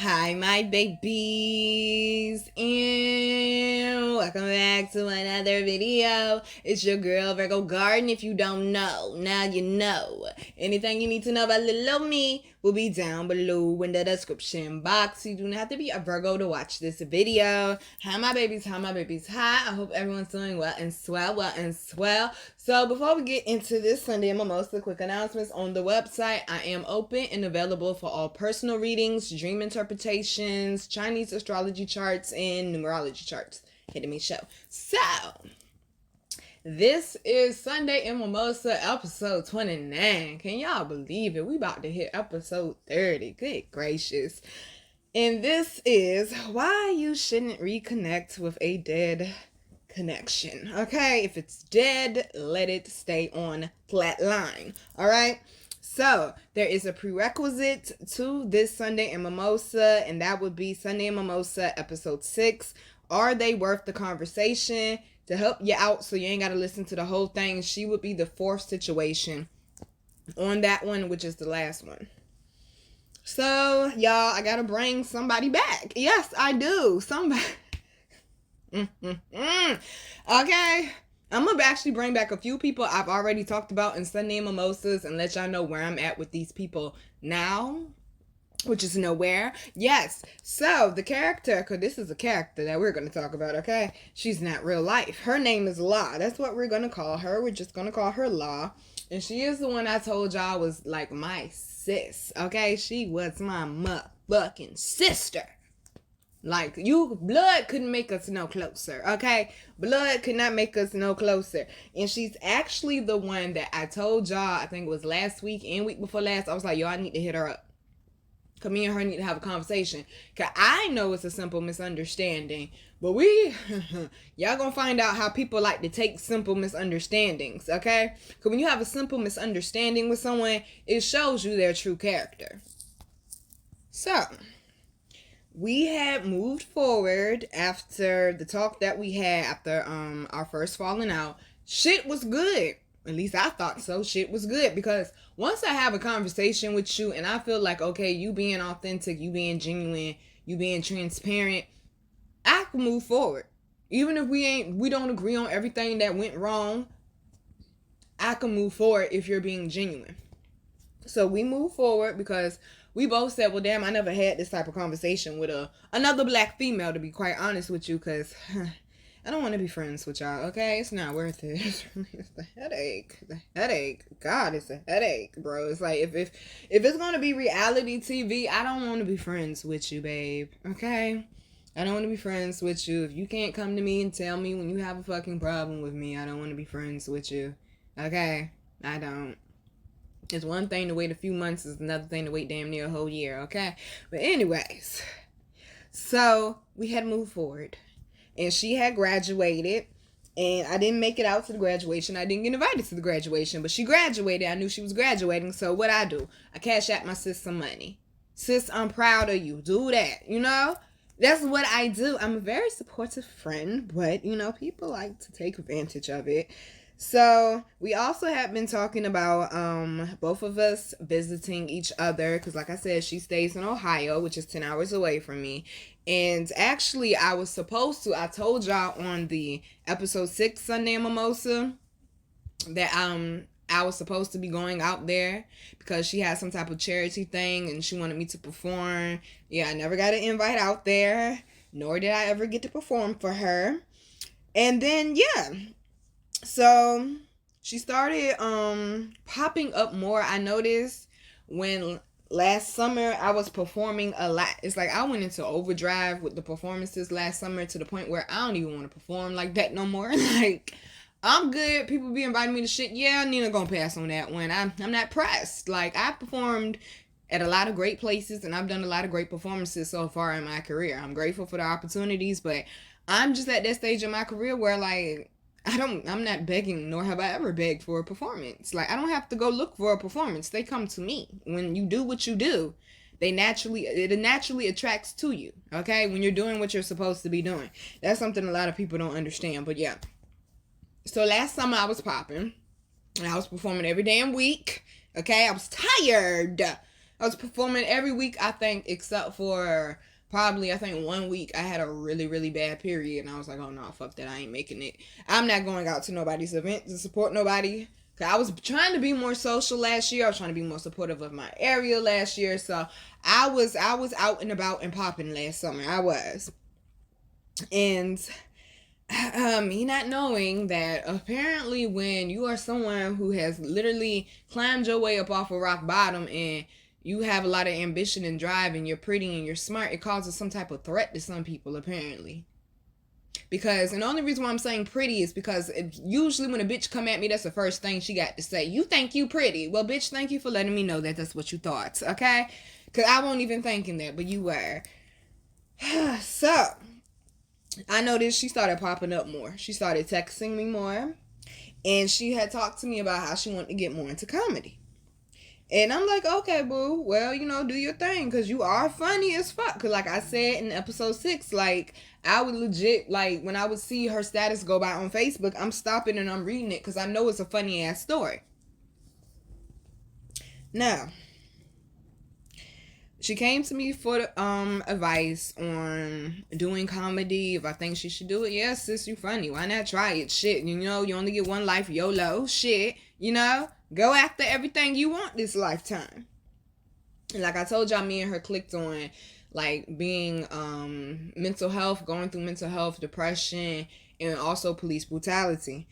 Hi, my babies, and welcome back to another video. It's your girl, Virgo Garden. If you don't know, now you know. Anything you need to know about little me will be down below in the description box. You do not have to be a Virgo to watch this video. Hi, my babies. Hi, my babies. Hi. I hope everyone's doing well and swell. So before we get into this Sunday Mimosa, quick announcements on the website. I am open and available for all personal readings, dream interpretations, Chinese astrology charts, and numerology charts. Hitting me show. So this is Sunday in Mimosa episode 29. Can y'all believe it? We about to hit episode 30. Good gracious. And this is why you shouldn't reconnect with a dead connection. Okay, if it's dead, let it stay on flat line. All right, so there is a prerequisite to this Sunday in Mimosa, and that would be Sunday in Mimosa episode 6. Are they worth the conversation? To help you out so you ain't got to listen to the whole thing, she would be the fourth situation on that one, which is the last one. So y'all, I gotta bring somebody back. Yes, I do. Somebody. Okay, I'm gonna actually bring back a few people I've already talked about in Sunday Mimosas and let y'all know where I'm at with these people now, which is nowhere. Yes, so the character, because this is a character that we're going to talk about, okay? She's not real life. Her name is Law. That's what we're going to call her. We're just going to call her Law. And she is the one I told y'all was like my sis, okay? She was my motherfucking sister. Like, blood couldn't make us no closer, okay? Blood could not make us no closer. And she's actually the one that I told y'all, I think it was last week and week before last, I was like, yo, I need to hit her up. Because me and her need to have a conversation. Because I know it's a simple misunderstanding. But y'all gonna find out how people like to take simple misunderstandings, okay? Because when you have a simple misunderstanding with someone, it shows you their true character. So, we had moved forward after the talk that we had after our first falling out. Shit was good. At least I thought so. Shit was good because once I have a conversation with you and I feel like, okay, you being authentic, you being genuine, you being transparent, I can move forward. Even if we don't agree on everything that went wrong, I can move forward if you're being genuine. So we move forward because we both said, well, damn, I never had this type of conversation with another black female, to be quite honest with you, because I don't want to be friends with y'all, okay? It's not worth it. It's the headache. The headache. God, it's a headache, bro. It's like, if it's going to be reality TV, I don't want to be friends with you, babe, okay? I don't want to be friends with you. If you can't come to me and tell me when you have a fucking problem with me, I don't want to be friends with you, okay? I don't. It's one thing to wait a few months, it's another thing to wait damn near a whole year, okay? But anyways, so we had moved forward. And she had graduated, and I didn't make it out to the graduation. I didn't get invited to the graduation, but she graduated. I knew she was graduating, so what I do? I cash out my sis some money. Sis, I'm proud of you. Do that, you know? That's what I do. I'm a very supportive friend, but, you know, people like to take advantage of it. So we also have been talking about both of us visiting each other because, like I said, she stays in Ohio, which is 10 hours away from me. And actually, I was supposed to, I told y'all on the episode 6 Sunday Mimosa that I was supposed to be going out there because she had some type of charity thing and she wanted me to perform. Yeah, I never got an invite out there, nor did I ever get to perform for her. And then, yeah. So she started popping up more. I noticed when last summer I was performing a lot. It's like I went into overdrive with the performances last summer to the point where I don't even want to perform like that no more. Like, I'm good. People be inviting me to shit. Yeah, Nina gonna pass on that one. I'm not pressed. Like, I performed at a lot of great places and I've done a lot of great performances so far in my career. I'm grateful for the opportunities, but I'm just at that stage in my career where, like, I'm not begging, nor have I ever begged for a performance. Like, I don't have to go look for a performance. They come to me. When you do what you do, it naturally attracts to you, okay? When you're doing what you're supposed to be doing. That's something a lot of people don't understand, but yeah. So last summer I was popping, and I was performing every damn week, okay? I was tired. I was performing every week, I think, except for probably, I think, 1 week I had a really, really bad period. And I was like, oh, no, fuck that. I ain't making it. I'm not going out to nobody's event to support nobody. Cause I was trying to be more social last year. I was trying to be more supportive of my area last year. So I was out and about and popping last summer. I was. And me not knowing that apparently when you are someone who has literally climbed your way up off of rock bottom and you have a lot of ambition and drive and you're pretty and you're smart, it causes some type of threat to some people apparently. Because, and the only reason why I'm saying pretty is because usually when a bitch come at me, that's the first thing she got to say. You think you pretty. Well, bitch, thank you for letting me know that that's what you thought, okay? Because I won't even thinking that, but you were. So, I noticed she started popping up more. She started texting me more. And she had talked to me about how she wanted to get more into comedy. And I'm like, okay, boo, well, you know, do your thing, because you are funny as fuck. Because like I said in episode 6, like, I would legit, like, when I would see her status go by on Facebook, I'm stopping and I'm reading it because I know it's a funny-ass story. Now, she came to me for advice on doing comedy, if I think she should do it. Yes, sis, you funny. Why not try it? Shit, you know, you only get one life, YOLO. Shit, you know? Go after everything you want this lifetime. And like I told y'all, me and her clicked on like being mental health, going through mental health, depression, and also police brutality.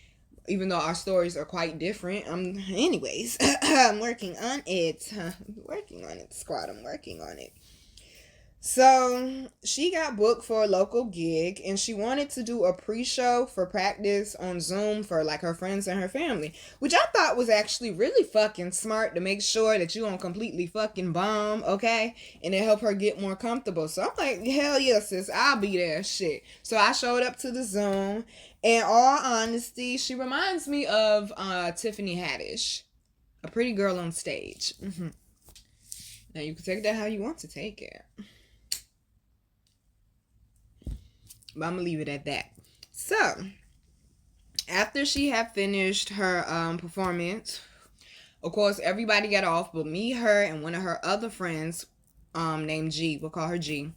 Even though our stories are quite different. Anyways, I'm working on it. Working on it, squad. I'm working on it. So she got booked for a local gig and she wanted to do a pre-show for practice on Zoom for like her friends and her family, which I thought was actually really fucking smart to make sure that you don't completely fucking bomb, okay? And it helped her get more comfortable. So I'm like, hell yeah, sis, I'll be there, shit. So I showed up to the Zoom. In all honesty, she reminds me of Tiffany Haddish, a pretty girl on stage. Mm-hmm. Now you can take that how you want to take it. But I'm going to leave it at that. So, after she had finished her performance, of course, everybody got off but me, her, and one of her other friends named G. We'll call her G.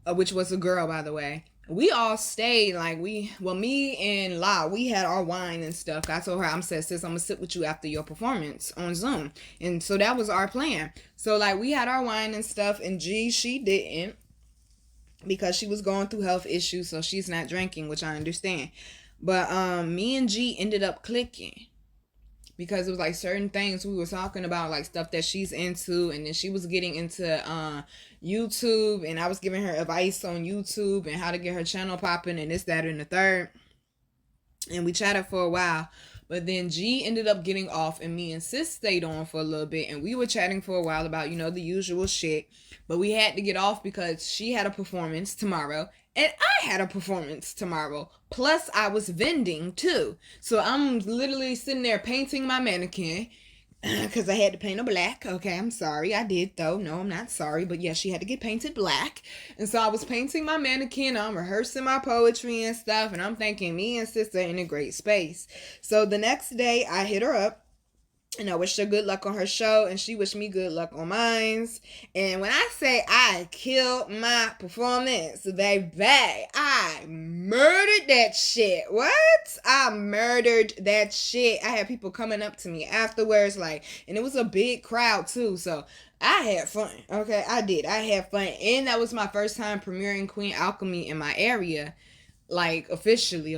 Which was a girl, by the way. We all stayed, like, me and La, we had our wine and stuff. I told her, I'm said, sis, I'm going to sit with you after your performance on Zoom. And so that was our plan. So, like, we had our wine and stuff, and G, she didn't. Because she was going through health issues, so she's not drinking, which I understand. But me and G ended up clicking because it was like certain things we were talking about, like stuff that she's into, and then she was getting into YouTube, and I was giving her advice on YouTube and how to get her channel popping and this, that, and the third. And we chatted for a while. But then G ended up getting off and me and sis stayed on for a little bit. And we were chatting for a while about, you know, the usual shit. But we had to get off because she had a performance tomorrow. And I had a performance tomorrow. Plus I was vending too. So I'm literally sitting there painting my mannequin. Because I had to paint her black. Okay, I'm sorry. I did though. No, I'm not sorry. But yeah, she had to get painted black. And so I was painting my mannequin. I'm rehearsing my poetry and stuff. And I'm thinking me and sister in a great space. So the next day I hit her up. And I wished her good luck on her show. And she wished me good luck on mine. And when I say I killed my performance, baby, I murdered that shit. What? I murdered that shit. I had people coming up to me afterwards, like, and it was a big crowd too. So I had fun. Okay, I did. I had fun. And that was my first time premiering Queen Alchemy in my area. Like, officially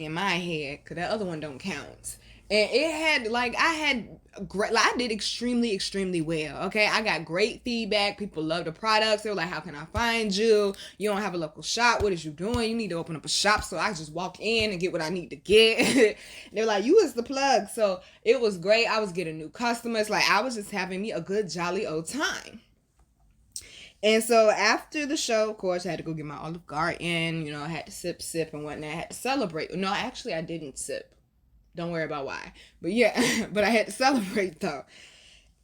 in my head. Because that other one don't count. And it had, like, I did extremely well, okay? I got great feedback. People love the products. They were like, how can I find you? You don't have a local shop. What is you doing? You need to open up a shop. So I just walk in and get what I need to get. They're like, you is the plug. So it was great. I was getting new customers. Like, I was just having me a good, jolly old time. And so after the show, of course, I had to go get my Olive Garden. You know, I had to sip and whatnot. I had to celebrate. No, actually, I didn't sip. Don't worry about why. But yeah, but I had to celebrate though.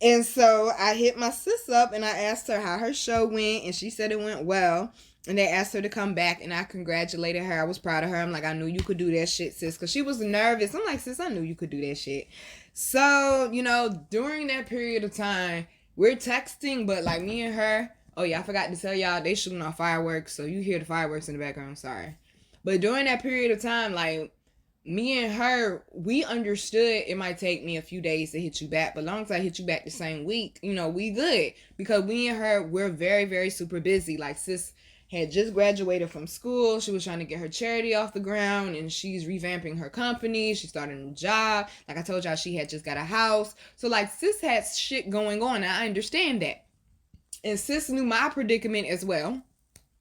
And so I hit my sis up and I asked her how her show went. And she said it went well. And they asked her to come back and I congratulated her. I was proud of her. I'm like, I knew you could do that shit, sis. Because she was nervous. I'm like, sis, I knew you could do that shit. So, you know, during that period of time, we're texting, but like me and her, oh yeah, I forgot to tell y'all, they shooting off fireworks, so you hear the fireworks in the background, sorry. But during that period of time, like, me and her, we understood it might take me a few days to hit you back, but as long as I hit you back the same week, you know, we good. Because we and her, we're very, very super busy. Like, sis had just graduated from school. She was trying to get her charity off the ground, and she's revamping her company. She started a new job. Like I told y'all, she had just got a house. So, like, sis had shit going on, and I understand that. And sis knew my predicament as well.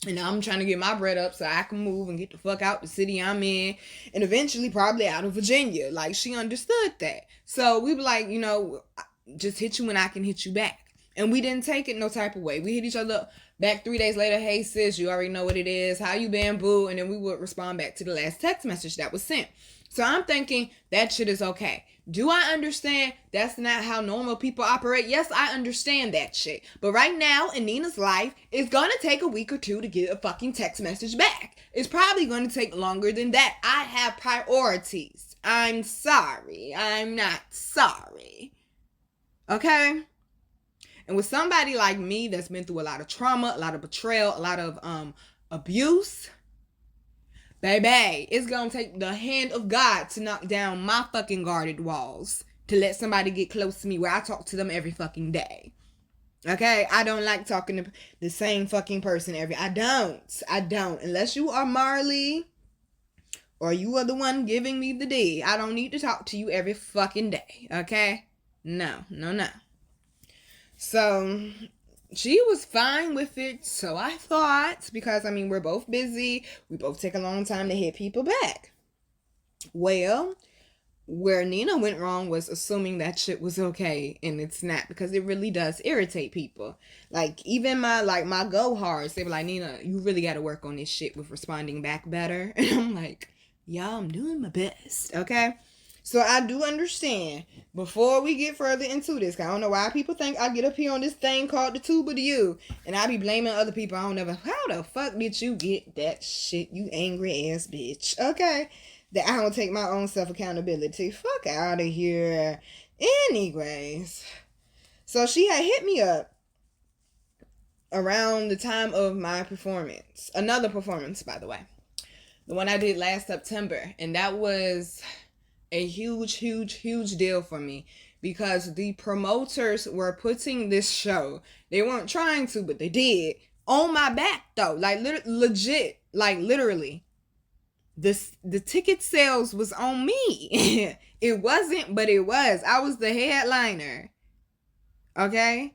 And I'm trying to get my bread up so I can move and get the fuck out the city I'm in. And eventually probably out of Virginia. Like, she understood that. So we were like, you know, just hit you when I can hit you back. And we didn't take it no type of way. We hit each other back 3 days later. Hey, sis, you already know what it is. How you been, boo? And then we would respond back to the last text message that was sent. So I'm thinking that shit is okay. Do I understand that's not how normal people operate? Yes, I understand that shit. But right now in Nina's life, it's going to take a week or two to get a fucking text message back. It's probably going to take longer than that. I have priorities. I'm sorry. I'm not sorry. Okay? And with somebody like me that's been through a lot of trauma, a lot of betrayal, a lot of abuse, baby, it's gonna take the hand of God to knock down my fucking guarded walls to let somebody get close to me where I talk to them every fucking day. Okay? I don't like talking to the same fucking person I don't. Unless you are Marley or you are the one giving me the D. I don't need to talk to you every fucking day. Okay? No. So she was fine with it, so I thought, because, I mean, we're both busy. We both take a long time to hit people back. Well, where Nina went wrong was assuming that shit was okay, and it's not, because it really does irritate people. Like, even my go hards, they were like, Nina, you really got to work on this shit with responding back better. And I'm like, yeah, I'm doing my best, okay? So I do understand. Before we get further into this, I don't know why people think I get up here on this thing called the Tube of the U, and I be blaming other people. I don't know, how the fuck did you get that shit, you angry ass bitch? Okay, that I don't take my own self accountability. Fuck out of here. Anyways, so she had hit me up around the time of my performance, another performance, by the way, the one I did last September, and that was a huge deal for me, because the promoters were putting this show, they weren't trying to, but they did, on my back though, like legit, like literally, the ticket sales was on me. It wasn't, but it was. I was the headliner. Okay?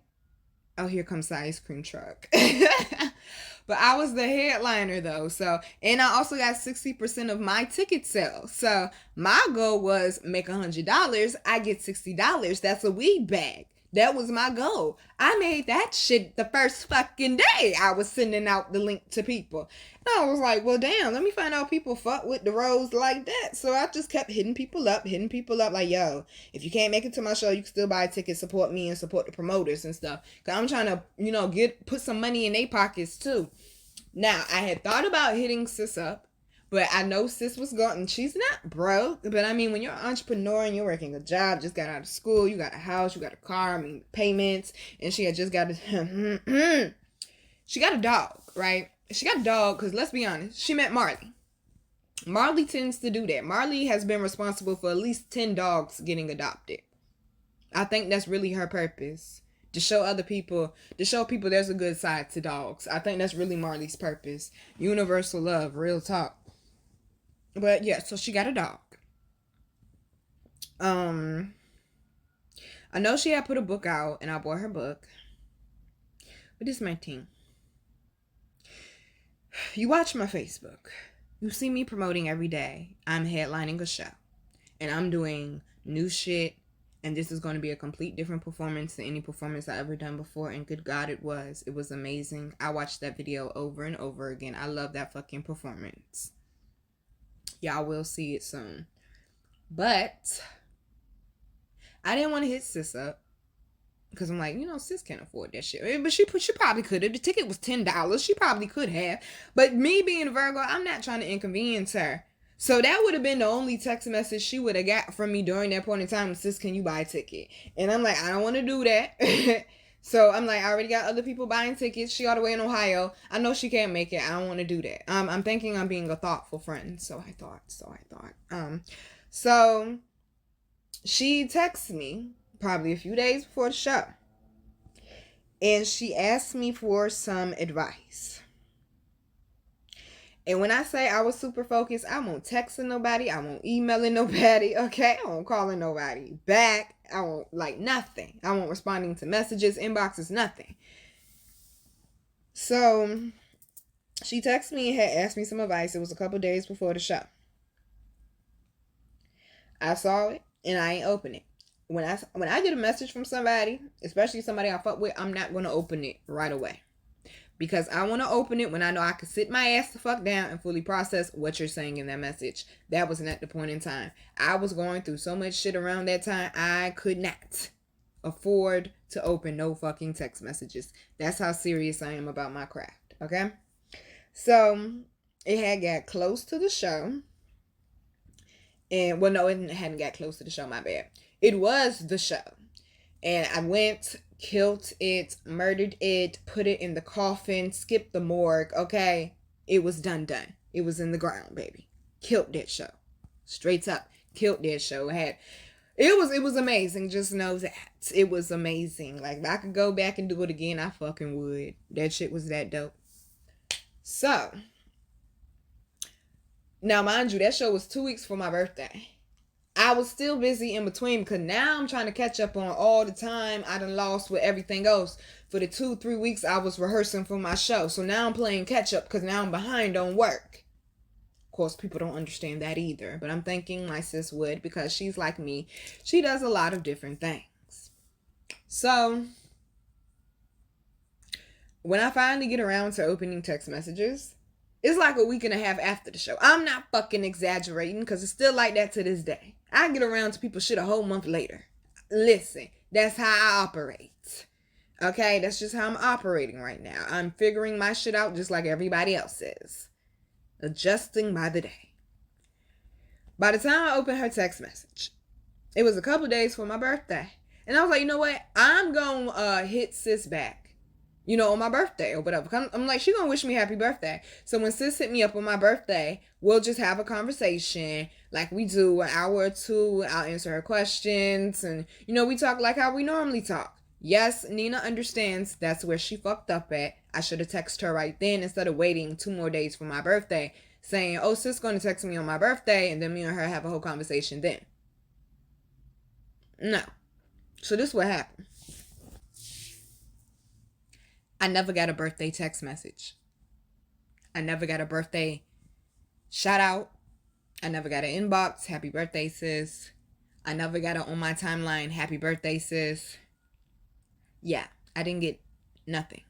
Oh, here comes the ice cream truck. But I was the headliner though. So, and I also got 60% of my ticket sales. So my goal was make $100. I get $60. That's a weed bag. That was my goal. I made that shit the first fucking day I was sending out the link to people. And I was like, well, damn, let me find out people fuck with the Rose like that. So I just kept hitting people up like, yo, if you can't make it to my show, you can still buy a ticket, support me, and support the promoters and stuff. Because I'm trying to, you know, put some money in their pockets too. Now, I had thought about hitting sis up, but I know sis was gone. She's not broke, but I mean, when you're an entrepreneur and you're working a job, just got out of school, you got a house, you got a car, I mean, payments, and she had just got she got a dog, right? She got a dog because, let's be honest, she met Marley. Marley tends to do that. Marley has been responsible for at least 10 dogs getting adopted. I think that's really her purpose. To show people there's a good side to dogs. I think that's really Marley's purpose. Universal love, real talk. But yeah, so she got a dog. I know she had put a book out, and I bought her book. But this is my thing. You watch my Facebook. You see me promoting every day. I'm headlining a show. And I'm doing new shit. And this is going to be a complete different performance than any performance I ever done before. And good God, it was. It was amazing. I watched that video over and over again. I love that fucking performance. Y'all will see it soon. But I didn't want to hit sis up. Because I'm like, you know, sis can't afford that shit. But she probably could have. The ticket was $10. She probably could have. But me being a Virgo, I'm not trying to inconvenience her. So that would have been the only text message she would have got from me during that point in time. Sis, can you buy a ticket? And I'm like, I don't want to do that. So I'm like, I already got other people buying tickets. She all the way in Ohio. I know she can't make it. I don't want to do that. I'm thinking I'm being a thoughtful friend. So I thought. So she texts me probably a few days before the show. And she asked me for some advice. And when I say I was super focused, I won't texting nobody. I won't emailing nobody. Okay? I won't calling nobody back. I won't like nothing. I won't responding to messages, inboxes, nothing. So she texted me and had asked me some advice. It was a couple days before the show. I saw it and I ain't open it. When I get a message from somebody, especially somebody I fuck with, I'm not going to open it right away. Because I want to open it when I know I can sit my ass the fuck down and fully process what you're saying in that message. That wasn't at the point in time. I was going through so much shit around that time, I could not afford to open no fucking text messages. That's how serious I am about my craft, okay? So, it had got close to the show. And, well, no, it hadn't got close to the show, my bad. It was the show. And I went, killed it, murdered it, put it in the coffin, skipped the morgue, okay? It was done. It was in the ground, baby. Killed that show. Straight up, killed that show. It was amazing. Just know that. It was amazing. Like, if I could go back and do it again, I fucking would. That shit was that dope. So, now mind you, that show was 2 weeks for my birthday. I was still busy in between because now I'm trying to catch up on all the time I done lost with everything else. For the 2-3 weeks I was rehearsing for my show. So now I'm playing catch up because now I'm behind on work. Of course, people don't understand that either. But I'm thinking my sis would because she's like me. She does a lot of different things. So, when I finally get around to opening text messages, it's like a week and a half after the show. I'm not fucking exaggerating because it's still like that to this day. I get around to people shit a whole month later. Listen, that's how I operate. Okay, that's just how I'm operating right now. I'm figuring my shit out just like everybody else is. Adjusting by the day. By the time I opened her text message, it was a couple days for my birthday. And I was like, you know what? I'm going to hit sis back. You know, on my birthday or whatever. I'm like, she gonna wish me happy birthday. So when sis hit me up on my birthday, we'll just have a conversation like we do an hour or two. I'll answer her questions. And, you know, we talk like how we normally talk. Yes, Nina understands that's where she fucked up at. I should have texted her right then instead of waiting 2 more days for my birthday. Saying, oh, sis gonna text me on my birthday. And then me and her have a whole conversation then. No. So this is what happened. I never got a birthday text message. I never got a birthday shout out. I never got an inbox. Happy birthday, sis. I never got it on my timeline. Happy birthday, sis. Yeah, I didn't get nothing.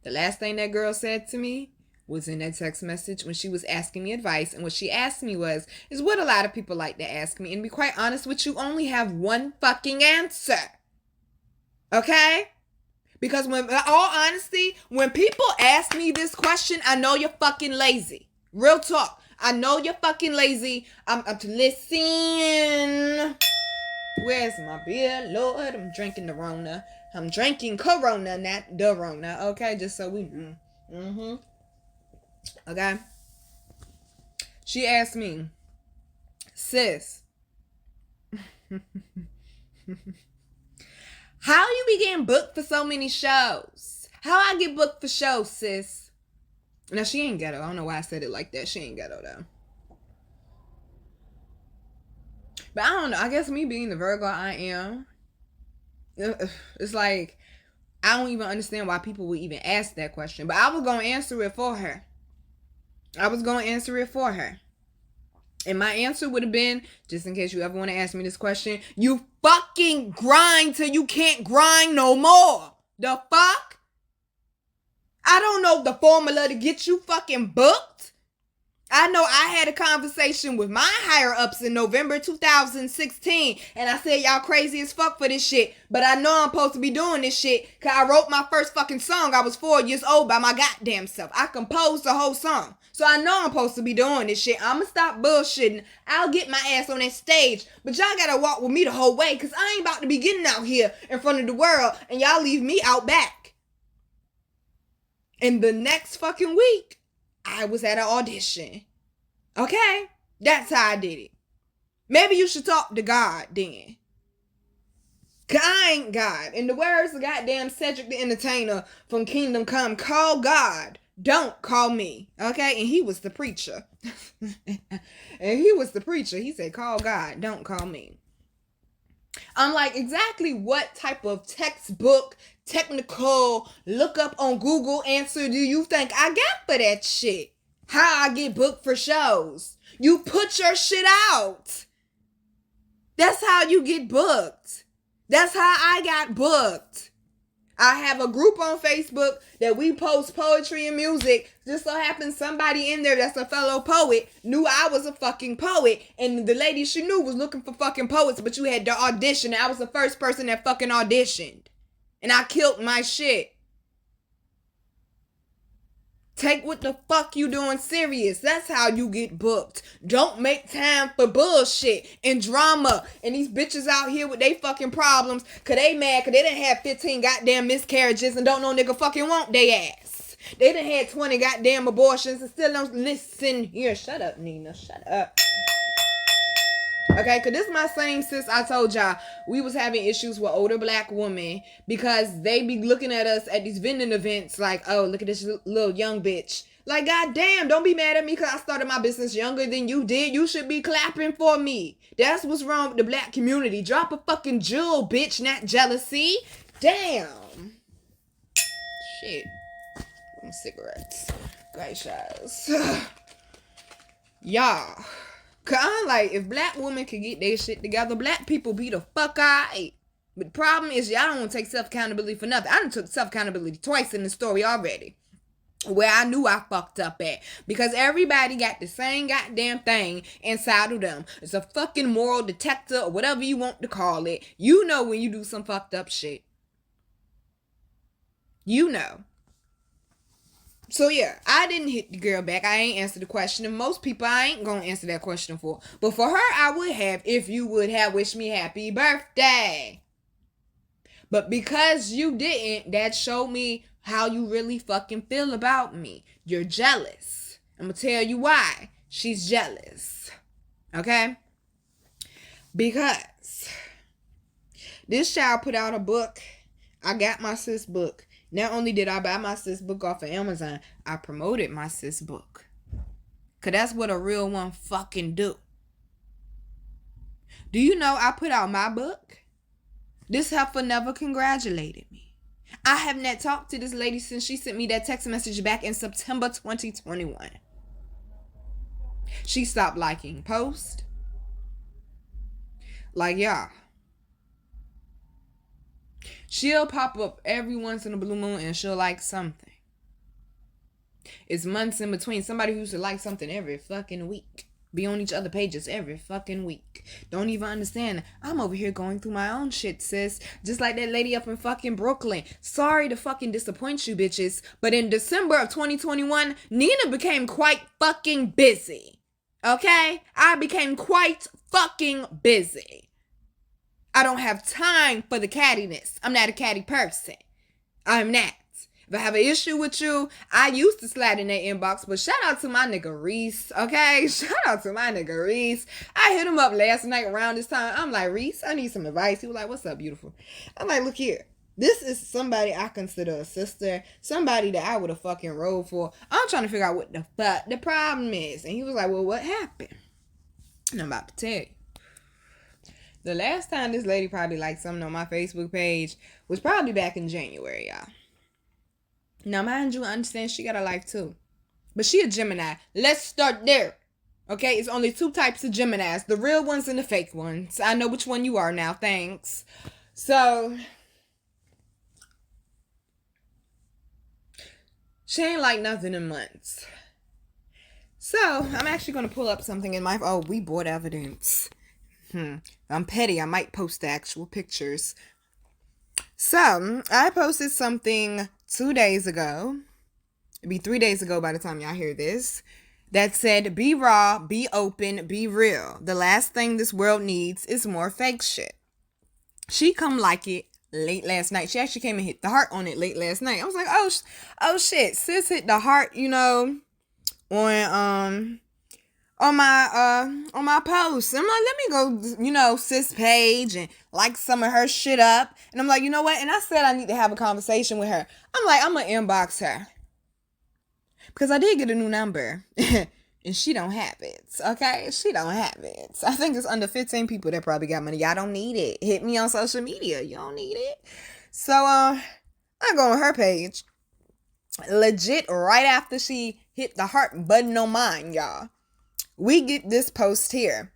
The last thing that girl said to me was in that text message when she was asking me advice. And what she asked me is what a lot of people like to ask me. And to be quite honest with you, only have one fucking answer. Okay? Because when, in all honesty, when people ask me this question, I know you're fucking lazy. Real talk. I know you're fucking lazy. I'm to listen. Where's my beer, Lord? I'm drinking the Rona. I'm drinking Corona, not the Rona. Okay, just so we know. Okay. She asked me, sis, how you be getting booked for so many shows? How I get booked for shows, sis? Now, she ain't ghetto. I don't know why I said it like that. She ain't ghetto, though. But I don't know. I guess me being the Virgo I am, it's like, I don't even understand why people would even ask that question. But I was going to answer it for her. And my answer would have been, just in case you ever want to ask me this question, you fucking grind till you can't grind no more. The fuck? I don't know the formula to get you fucking booked. I know I had a conversation with my higher ups in November 2016, and I said y'all crazy as fuck for this shit, but I know I'm supposed to be doing this shit because I wrote my first fucking song. I was 4 years old by my goddamn self. I composed the whole song. So I know I'm supposed to be doing this shit. I'ma stop bullshitting. I'll get my ass on that stage, but y'all gotta walk with me the whole way because I ain't about to be getting out here in front of the world and y'all leave me out back. And the next fucking week, I was at an audition. Okay? That's how I did it. Maybe you should talk to God then. Cause I ain't God. In the words of goddamn Cedric the Entertainer from Kingdom Come, call God. Don't call me. Okay? And he was the preacher. He said, call God. Don't call me. I'm like, exactly what type of textbook, technical, look up on Google answer do you think I got for that shit? How I get booked for shows? You put your shit out. That's how you get booked. That's how I got booked. I have a group on Facebook that we post poetry and music. Just so happens somebody in there that's a fellow poet knew I was a fucking poet. And the lady she knew was looking for fucking poets, but you had to audition. And I was the first person that fucking auditioned. And I killed my shit. Take what the fuck you doing serious. That's how you get booked. Don't make time for bullshit and drama. And these bitches out here with they fucking problems. Cause they mad cause they done had 15 goddamn miscarriages and don't know nigga fucking want they ass. They done had 20 goddamn abortions and still don't listen here. Shut up, Nina. Shut up. Okay, cause this is my same sis I told y'all we was having issues with older black women because they be looking at us at these vending events like, oh, look at this little young bitch. Like, goddamn, don't be mad at me because I started my business younger than you did. You should be clapping for me. That's what's wrong with the black community. Drop a fucking jewel, bitch, not jealousy. Damn. Shit. Cigarettes. Great shows. Y'all. Cause I'm like, if black women could get their shit together, black people be the fuck alright. But the problem is, y'all don't want to take self-accountability for nothing. I done took self-accountability twice in the story already. Where I knew I fucked up at. Because everybody got the same goddamn thing inside of them. It's a fucking moral detector or whatever you want to call it. You know when you do some fucked up shit. You know. So yeah, I didn't hit the girl back. I ain't answered the question. And most people I ain't gonna answer that question for. But for her, I would have if you would have wished me happy birthday. But because you didn't, that showed me how you really fucking feel about me. You're jealous. I'm gonna tell you why. She's jealous. Okay? Because this child put out a book. I got my sis book. Not only did I buy my sis book off of Amazon, I promoted my sis book. Cause that's what a real one fucking do. Do you know I put out my book? This heifer never congratulated me. I have not talked to this lady since she sent me that text message back in September 2021. She stopped liking posts. Like, y'all. She'll pop up every once in a blue moon and she'll like something. It's months in between. Somebody who used to like something every fucking week. Be on each other pages every fucking week. Don't even understand. I'm over here going through my own shit, sis. Just like that lady up in fucking Brooklyn. Sorry to fucking disappoint you bitches. But in December of 2021, Nina became quite fucking busy. Okay? I became quite fucking busy. I don't have time for the cattiness. I'm not a catty person. I'm not. If I have an issue with you, I used to slide in their inbox, but shout out to my nigga Reese, okay? Shout out to my nigga Reese. I hit him up last night around this time. I'm like, Reese, I need some advice. He was like, what's up, beautiful? I'm like, look here. This is somebody I consider a sister, somebody that I would have fucking rolled for. I'm trying to figure out what the fuck the problem is. And he was like, well, what happened? And I'm about to tell you. The last time this lady probably liked something on my Facebook page was probably back in January, y'all. Now, mind you, I understand she got a life too. But she a Gemini. Let's start there. Okay? It's only two types of Geminis. The real ones and the fake ones. I know which one you are now. Thanks. So, she ain't like nothing in months. So, I'm actually going to pull up something in my... Oh, we bought evidence. I'm petty. I might post the actual pictures. So, I posted something 2 days ago. It'd be 3 days ago by the time y'all hear this. That said, be raw, be open, be real. The last thing this world needs is more fake shit. She come like it late last night. She actually came and hit the heart on it late last night. I was like, oh shit. Sis hit the heart, you know, on my post. I'm like, let me go, you know, sis page and like some of her shit up. And I'm like, you know what? And I said I need to have a conversation with her. I'm like, I'm gonna inbox her. Because I did get a new number. And she don't have it. Okay? She don't have it. I think it's under 15 people that probably got money. Y'all don't need it. Hit me on social media. You don't need it. So, I go on her page. Legit right after she hit the heart button on mine, y'all. We get this post here.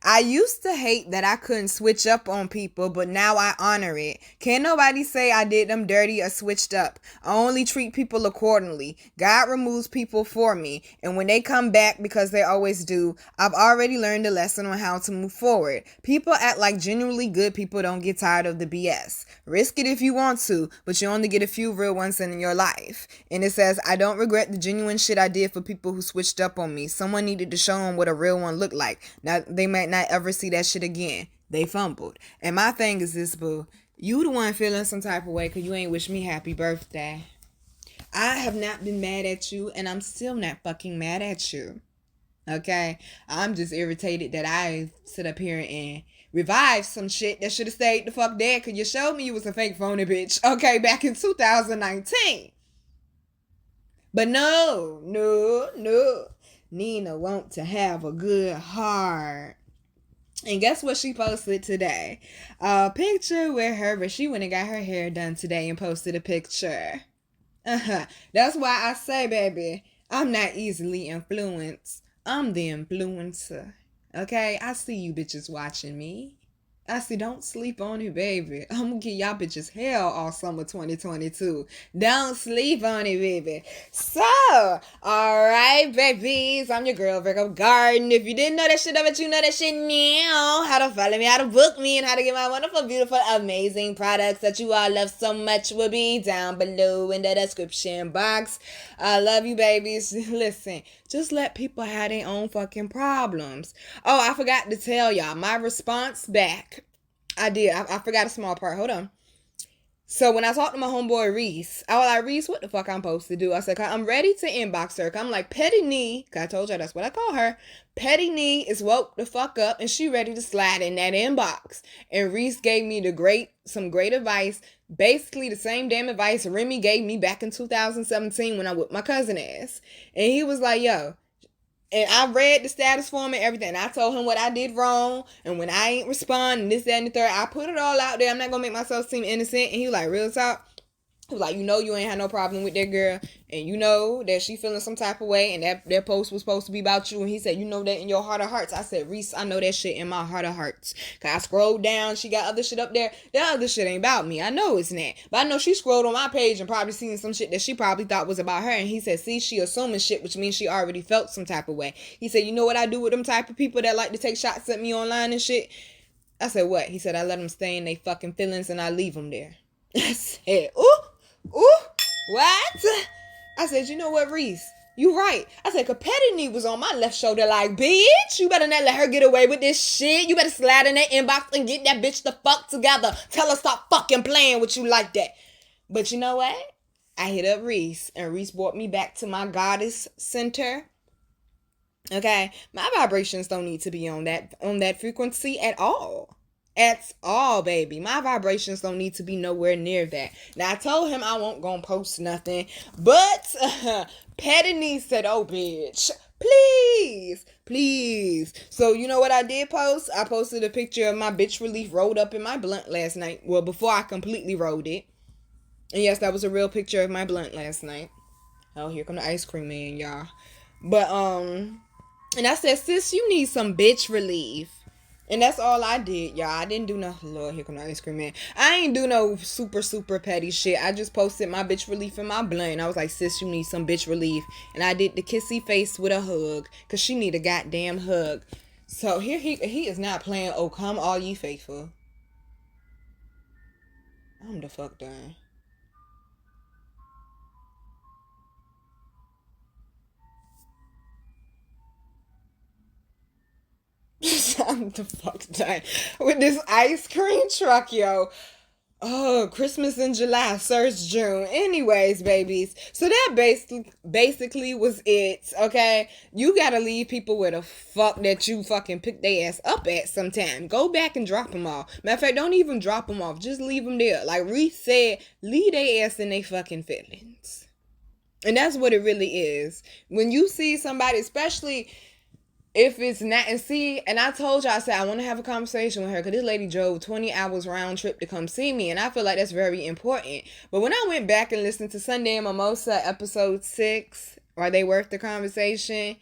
I used to hate that I couldn't switch up on people, but now I honor it. Can't nobody say I did them dirty or switched up. I only treat people accordingly. God removes people for me, and when they come back, because they always do, I've already learned a lesson on how to move forward. People act like genuinely good people don't get tired of the BS. Risk it if you want to, but you only get a few real ones in your life. And it says, I don't regret the genuine shit I did for people who switched up on me. Someone needed to show them what a real one looked like. Now, they might not ever see that shit again. They fumbled. And my thing is this, boo. You the one feeling some type of way because you ain't wish me happy birthday. I have not been mad at you, and I'm still not fucking mad at you. Okay? I'm just irritated that I sit up here and revive some shit that should have stayed the fuck dead because you showed me you was a fake phony bitch. Okay? Back in 2019. But no. Nina want to have a good heart. And guess what she posted today? A picture with her, but she went and got her hair done today and posted a picture. That's why I say, baby, I'm not easily influenced. I'm the influencer. Okay? I see you bitches watching me. I see, don't sleep on it, baby. I'm gonna give y'all bitches hell all summer 2022. Don't sleep on it, baby. So, alright, babies. I'm your girl, Virgo Garden. If you didn't know that shit, I bet you know that shit now. How to follow me, how to book me, and how to get my wonderful, beautiful, amazing products that you all love so much will be down below in the description box. I love you, babies. Listen, just let people have their own fucking problems. Oh, I forgot to tell y'all, my response back. I forgot a small part. Hold on. So when I talked to my homeboy Reese, I was like, Reese, what the fuck I'm supposed to do? I said, I'm ready to inbox her. I'm like, Petty Knee, because I told you that's what I call her. Petty Knee is woke the fuck up and she ready to slide in that inbox. And Reese gave me some great advice. Basically the same damn advice Remy gave me back in 2017 when I whipped my cousin ass. And he was like, yo. And I read the status form and everything. I told him what I did wrong. And when I ain't respond, and this, that, and the third, I put it all out there. I'm not going to make myself seem innocent. And he was like, real talk. He was like, you know you ain't had no problem with that girl. And you know that she feeling some type of way. And that post was supposed to be about you. And he said, you know that in your heart of hearts. I said, Reese, I know that shit in my heart of hearts. Because I scrolled down. She got other shit up there. That other shit ain't about me. I know it's not. But I know she scrolled on my page and probably seen some shit that she probably thought was about her. And he said, see, she assuming shit, which means she already felt some type of way. He said, you know what I do with them type of people that like to take shots at me online and shit? I said, what? He said, I let them stay in their fucking feelings and I leave them there. I said, ooh, what? I said, you know what, Reese? You right. I said, cause Petty Knee was on my left shoulder like, bitch, you better not let her get away with this shit. You better slide in that inbox and get that bitch the fuck together. Tell her stop fucking playing with you like that. But you know what? I hit up Reese, and Reese brought me back to my goddess center. Okay? My vibrations don't need to be on that frequency at all. At all, baby. My vibrations don't need to be nowhere near that. Now, I told him I won't gonna post nothing, but Petty Knee said, oh, bitch, please. So, you know what I did post? I posted a picture of my bitch relief rolled up in my blunt last night. Well, before I completely rolled it. And yes, that was a real picture of my blunt last night. Oh, here come the ice cream man, y'all. But, and I said, sis, you need some bitch relief. And that's all I did, y'all. I didn't do no, Lord, here come the ice cream man. I ain't do no super petty shit. I just posted my bitch relief in my blunt. I was like, sis, you need some bitch relief. And I did the kissy face with a hug. Cause she need a goddamn hug. So here he is not playing, oh, come all ye faithful. I'm the fuck done. I'm the fuck done with this ice cream truck, yo. Oh, Christmas in July, Surge June. Anyways, babies. So that basically was it, okay? You gotta leave people where the fuck that you fucking pick their ass up at sometime. Go back and drop them off. Matter of fact, don't even drop them off. Just leave them there. Like Reese said, leave their ass in their fucking feelings. And that's what it really is. When you see somebody, especially if it's not, and see, and I told y'all, I said I want to have a conversation with her because this lady drove 20 hours round trip to come see me, and I feel like that's very important. But when I went back and listened to Sunday and Mimosa episode 6, Are They Worth the Conversation?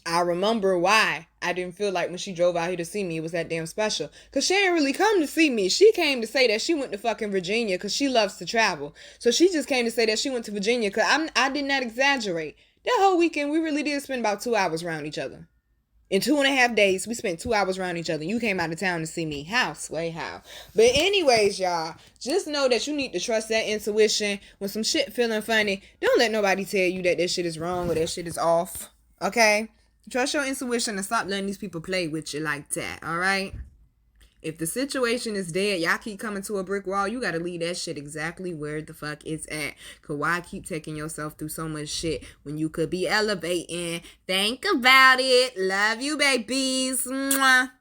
I remember why I didn't feel like when she drove out here to see me it was that damn special. Because she didn't really come to see me. She came to say that she went to fucking Virginia because she loves to travel. So she just came to say that she went to Virginia because I did not exaggerate. That whole weekend, we really did spend about 2 hours around each other. In 2.5 days, we spent 2 hours around each other. You came out of town to see me. How? Sway, how? But anyways, y'all, just know that you need to trust that intuition. When some shit feeling funny, don't let nobody tell you that shit is wrong or that shit is off. Okay? Trust your intuition and stop letting these people play with you like that. All right? If the situation is dead, y'all keep coming to a brick wall, you gotta leave that shit exactly where the fuck it's at. Cause why keep taking yourself through so much shit when you could be elevating? Think about it. Love you, babies. Mwah.